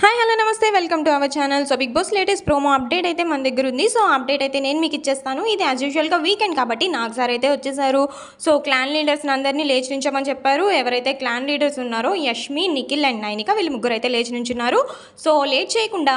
Hi hello నమస్తే welcome to our channel. So Bigg Boss latest promo update అయితే మన దగ్గర ఉంది. సో అప్డేట్ అయితే నేను మీకు ఇచ్చేస్తాను. ఇది యాజ్ యూజువల్గా వీకెండ్ కాబట్టి నాగ్ సార్ అయితే వచ్చేసారు. సో క్లాన్ లీడర్స్ని అందరినీ లేచి నుంచోమని చెప్పారు. ఎవరైతే క్లాన్ లీడర్స్ ఉన్నారో యష్మి, నిఖిల్ అండ్ నైనిక వీళ్ళు ముగ్గురు అయితే లేచి నుంచున్నారు. సో లేట్ చేయకుండా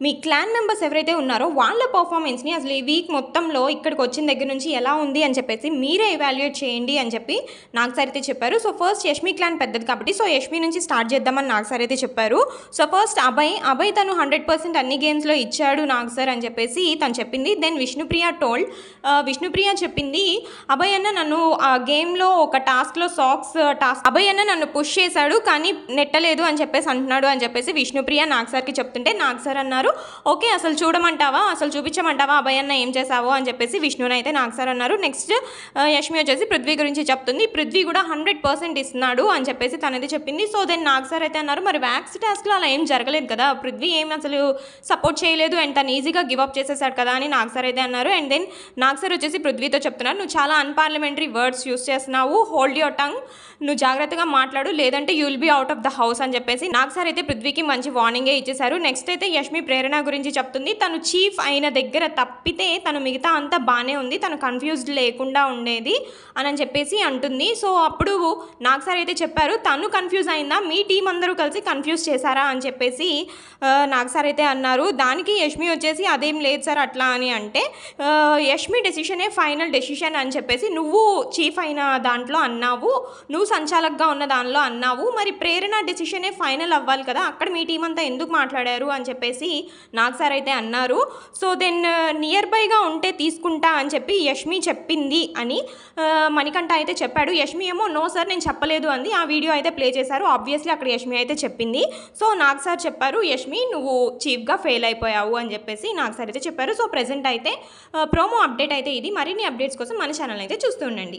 మీ క్లాన్ మెంబర్స్ ఎవరైతే ఉన్నారో వాళ్ళ పర్ఫార్మెన్స్ని అసలు ఈ వీక్ మొత్తంలో ఇక్కడికి వచ్చిన దగ్గర నుంచి ఎలా ఉంది అని చెప్పేసి మీరే ఎవాల్యుయేట్ చేయండి అని చెప్పి నాగ్ సార్ అయితే చెప్పారు. సో ఫస్ట్ యష్మి క్లాన్ పెద్దది కాబట్టి సో యష్మి నుంచి స్టార్ట్ చేద్దామని నాగ్ సార్ అయితే చెప్పారు. సో ఫస్ట్ అభయ్ తను 100% అన్ని గేమ్స్లో ఇచ్చాడు నాగ్ సార్ అని చెప్పేసి తను చెప్పింది. దెన్ విష్ణుప్రియ చెప్పింది, అభయ్ అన్న నన్ను ఆ గేమ్లో ఒక టాస్క్లో అభయ్ అన్న నన్ను పుష్ చేశాడు కానీ నెట్టలేదు అని చెప్పేసి అంటున్నాడు అని చెప్పేసి విష్ణుప్రియ నాగ్ సార్కి చెప్తుంటే నాగ్ సార్ అన్నారు, ఓకే అసలు చూపించమంటావా అభయ్ అన్న ఏం చేసావో అని చెప్పేసి విష్ణుని అయితే నాగ్ సార్ అన్నారు. నెక్స్ట్ యష్మి వచ్చేసి పృథ్వీ గురించి చెప్తుంది. పృథ్వీ కూడా 100% ఇస్తున్నాడు అని చెప్పేసి తనది చెప్పింది. సో దెన్ నాగ్ సార్ అయితే అన్నారు, మరి వ్యాక్స్ టాస్క్లో అలా ఏం జరగలేదు కదా, పృథ్వీ ఏం అసలు సపోర్ట్ చేయలేదు అండ్ తను ఈజీగా గివప్ చేసేసాడు కదా అని నాగ్ సార్ అయితే అన్నారు. అండ్ దెన్ నాగ్ సార్ వచ్చేసి పృథ్వీతో చెప్తున్నారు, నువ్వు చాలా అన్పార్లమెంటరీ వర్డ్స్ యూస్ చేస్తున్నావు, హోల్డ్ యువర్ టంగ్, నువ్వు జాగ్రత్తగా మాట్లాడు లేదంటే you will be out of the house అని చెప్పేసి నాగ్ సార్ అయితే పృథ్వీకి మంచి వార్నింగే ఇచ్చేశారు. నెక్స్ట్ అయితే యష్మి ప్రేరణ గురించి చెప్తుంది, తను చీఫ్ అయిన దగ్గర తప్పితే తను మిగతా అంతా బాగానే ఉంది, తను కన్ఫ్యూజ్డ్ లేకుండా ఉండేది అని చెప్పేసి అంటుంది. సో అప్పుడు నాగ్ సార్ అయితే చెప్పారు, తను కన్ఫ్యూజ్ అయిందా, మీ టీం అందరూ కలిసి కన్ఫ్యూజ్ చేశారా అని చెప్పేసి నాగ్ సార్ అయితే అన్నారు. దానికి యష్మి వచ్చేసి అదేం లేదు సార్ అట్లా అని అంటే, యష్మి డెసిషనే ఫైనల్ డెసిషన్ అని చెప్పేసి నువ్వు చీఫ్ అయిన దాంట్లో అన్నావు, నువ్వు సంచాలకుగా ఉన్న దానిలో అన్నావు, మరి ప్రేరణ డెసిషనే ఫైనల్ అవ్వాలి కదా, అక్కడ మీ టీం అంతా ఎందుకు మాట్లాడారు అని చెప్పేసి నాగ్ సార్ అయితే అన్నారు. సో దెన్ నియర్ బైగా ఉంటే తీసుకుంటా అని చెప్పి యష్మి చెప్పింది అని మణికంఠ అయితే చెప్పాడు. యష్మి ఏమో నో సార్ నేను చెప్పలేదు అంది. ఆ వీడియో అయితే ప్లే చేశారు. ఆబ్వియస్లీ అక్కడ యష్మి అయితే చెప్పింది. సో నాగ్ సార్ చెప్పారు, యష్మి నువ్వు చీఫ్గా ఫెయిల్ అయిపోయావు అని చెప్పేసి నాగ్ సార్ అయితే చెప్పారు. సో ప్రెజెంట్ అయితే ప్రోమో అప్డేట్ అయితే ఇది. మరిన్ని అప్డేట్స్ కోసం మన ఛానల్ అయితే చూస్తూ ఉండండి.